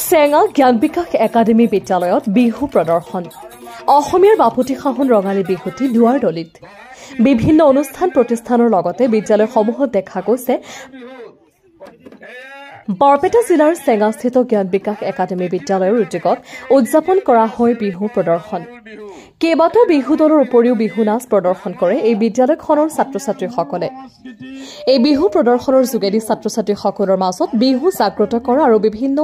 চেঙা জ্ঞান বিকাশ একাডেমী বিদ্যালয়ত বিহু প্ৰদৰ্শন অসমীয়াৰ বাপুতি সাহোন ৰঙালী বিহুটি দুৱাৰ দলিত বিভিন্ন অনুষ্ঠান প্ৰতিষ্ঠানৰ লগতে বিদ্যালয়সমূহত দেখা গৈছে বৰপেটা জিলাৰ চেঙাস্থিত জ্ঞান বিকাশ একাডেমী বিদ্যালয়ৰ উদ্যোগত উদযাপন কৰা হয় বিহু প্ৰদৰ্শন কেইবাটাও বিহু দলৰ উপৰিও বিহু নাচ প্ৰদৰ্শন কৰে এই বিদ্যালয়খনৰ ছাত্ৰ-ছাত্ৰীসকলে এই বিহু প্ৰদৰ্শনৰ যোগেদি ছাত্ৰ-ছাত্ৰীসকলৰ মাজত বিহু জাগ্ৰত কৰা আৰু বিভিন্ন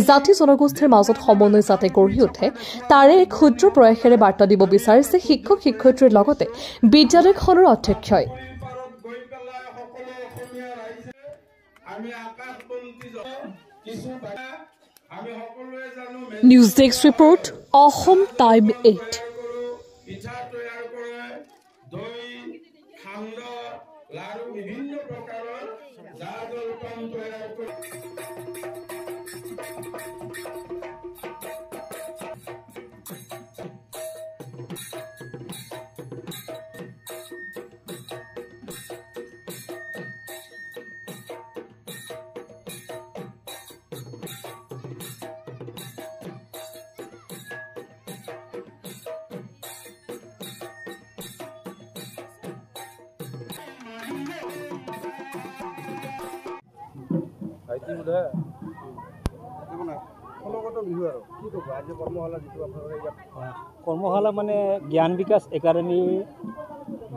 জাতি জনগোষ্ঠীৰ মাজত সমন্বয় যাতে গঢ়ি উঠে তাৰে এক ক্ষুদ্ৰ প্ৰয়াসেৰে বাৰ্তা দিব বিচাৰিছে শিক্ষক শিক্ষয়িত্ৰীৰ লগতে বিদ্যালয়খনৰ অধ্যক্ষই news desk report Assam time 8 পিঠা তৈয়াৰ কৰে দৈ খান্দ লাৰু বিভিন্ন প্ৰকাৰৰ জা জলপান তৈয়াৰ কৰে কৰ্মশালা মানে জ্ঞান বিকাশ একাডেমী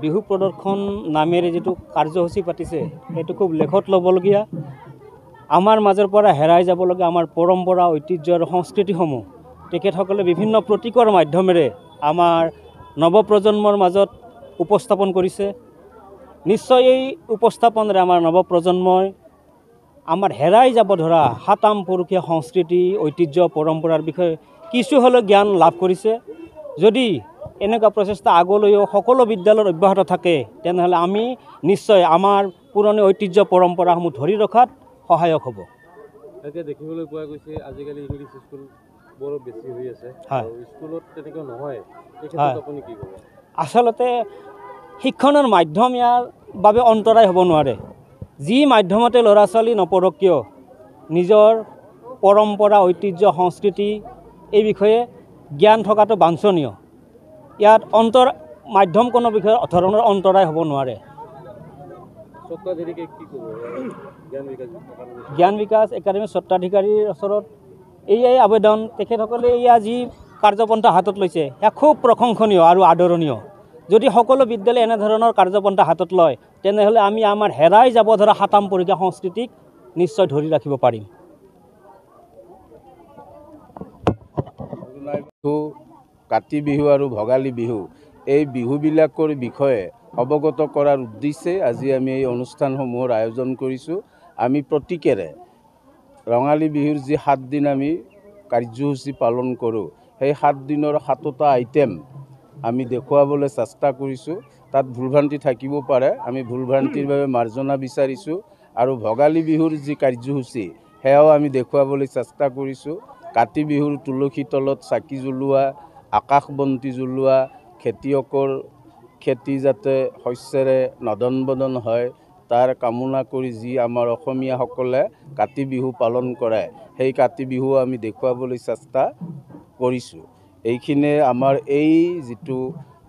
বিহু প্ৰদৰ্শন নামেৰে যিটো কাৰ্যসূচী পাতিছে সেইটো খুব লেখত ল'বলগীয়া আমাৰ মাজৰ পৰা হেৰাই যাবলগীয়া আমাৰ পৰম্পৰা ঐতিহ্য আৰু সংস্কৃতিসমূহ তেখেতসকলে বিভিন্ন প্ৰতীকৰ মাধ্যমেৰে আমাৰ নৱপ্ৰজন্মৰ মাজত উপস্থাপন কৰিছে নিশ্চয় এই উপস্থাপনেৰে আমাৰ নৱপ্ৰজন্মই আমাৰ হেৰাই যাব ধৰা হাতাম পুৰুষীয়া সংস্কৃতি ঐতিহ্য পৰম্পৰাৰ বিষয়ে কিছু হ'লেও জ্ঞান লাভ কৰিছে যদি এনেকুৱা প্ৰচেষ্টা আগলৈও সকলো বিদ্যালয়ত অব্যাহত থাকে তেনেহ'লে আমি নিশ্চয় আমাৰ পুৰণি ঐতিহ্য পৰম্পৰাসমূহ ধৰি ৰখাত সহায়ক হ'ব এতিয়া দেখিবলৈ পোৱা গৈছে আজিকালি ইংলিছ স্কুল বৰ বেছি হৈ আছে আৰু স্কুলত তেনেকৈ নহয় এই ক্ষেত্ৰত আপুনি কি ক'ব আচলতে শিক্ষণৰ মাধ্যম ইয়াৰ বাবে অন্তৰায় হ'ব নোৱাৰে যি মাধ্যমতে ল'ৰা ছোৱালী নপঢ়ক কিয় নিজৰ পৰম্পৰা ঐতিহ্য সংস্কৃতি এই বিষয়ে জ্ঞান থকাটো বাঞ্ছনীয় ইয়াত মাধ্যম কোনো বিষয়ে ধৰণৰ অন্তৰায় হ'ব নোৱাৰে জ্ঞান বিকাশ একাডেমী স্বত্বাধিকাৰীৰ ওচৰত এয়াই আবেদন তেখেতসকলে এয়া যি কাৰ্যপন্থা হাতত লৈছে সেয়া খুব প্ৰশংসনীয় আৰু আদৰণীয় যদি সকলো বিদ্যালয়ে এনেধৰণৰ কাৰ্যপন্থা হাতত লয় তেনেহ'লে আমি আমাৰ হেৰাই যাব ধৰা হাতাম পৰীক্ষা সংস্কৃতিক নিশ্চয় ধৰি ৰাখিব পাৰিম কাতি বিহু আৰু ভোগালী বিহু এই বিহুবিলাকৰ বিষয়ে অৱগত কৰাৰ উদ্দেশ্যে আজি আমি এই অনুষ্ঠানসমূহৰ আয়োজন কৰিছোঁ আমি প্ৰতীকেৰে ৰঙালী বিহুৰ যি 7 দিন আমি কাৰ্যসূচী পালন কৰোঁ সেই 7 দিনৰ 7টা আইটেম আমি দেখুৱাবলৈ চেষ্টা কৰিছোঁ তাত ভুলভ্ৰান্তি থাকিব পাৰে আমি ভুলভ্ৰান্তিৰ বাবে মাৰ্জনা বিচাৰিছোঁ আৰু ভোগালী বিহুৰ যি কাৰ্যসূচী সেয়াও আমি দেখুৱাবলৈ চেষ্টা কৰিছোঁ কাতি বিহুৰ তুলসী তলত চাকি জ্বলোৱা আকাশবন্তি জ্বলোৱা খেতিয়কৰ খেতি যাতে শস্যেৰে নদন বদন হয় তাৰ কামনা কৰি যি আমাৰ অসমীয়াসকলে কাতি বিহু পালন কৰে সেই কাতি বিহু আমি দেখুৱাবলৈ চেষ্টা কৰিছোঁ এইখিনিয়ে আমাৰ এই যিটো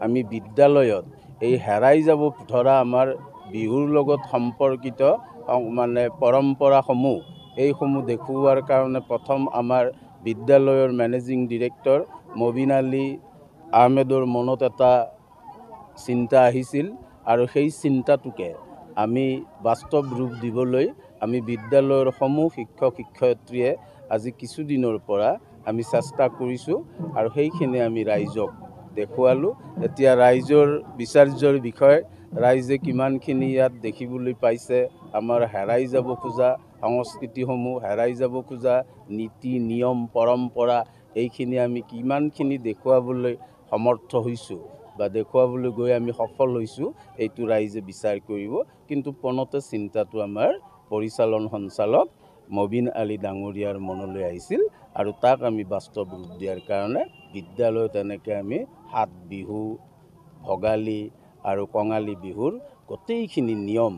আমি বিদ্যালয়ত এই হেৰাই যাব ধৰা আমাৰ বিহুৰ লগত সম্পৰ্কিত মানে পৰম্পৰাসমূহ এইসমূহ দেখুওৱাৰ কাৰণে প্ৰথম আমাৰ বিদ্যালয়ৰ মেনেজিং ডিৰেক্টৰ মবিন আলী আহমেদৰ মনত এটা চিন্তা আহিছিল আৰু সেই চিন্তাটোকে আমি বাস্তৱ ৰূপ দিবলৈ আমি বিদ্যালয়ৰ সমূহ শিক্ষক শিক্ষয়িত্ৰীয়ে আজি কিছুদিনৰ পৰা আমি চেষ্টা কৰিছোঁ আৰু সেইখিনি আমি ৰাইজক দেখুৱালোঁ এতিয়া ৰাইজৰ বিচাৰ্যৰ বিষয়ে ৰাইজে কিমানখিনি ইয়াত দেখিবলৈ পাইছে আমাৰ হেৰাই যাব খোজা সংস্কৃতিসমূহ হেৰাই যাব খোজা নীতি নিয়ম পৰম্পৰা এইখিনি আমি কিমানখিনি দেখুৱাবলৈ সমৰ্থ হৈছোঁ বা দেখুৱাবলৈ গৈ আমি সফল হৈছোঁ এইটো ৰাইজে বিচাৰ কৰিব কিন্তু পনতে চিন্তাটো আমাৰ পৰিচালন সঞ্চালক মবিন আলী ডাঙৰীয়াৰ মনলৈ আহিছিল আৰু তাক আমি বাস্তৱ ৰূপ দিয়াৰ কাৰণে বিদ্যালয়ত এনেকৈ আমি 7 বিহু ভোগালী আৰু কঙালী বিহুৰ গোটেইখিনি নিয়ম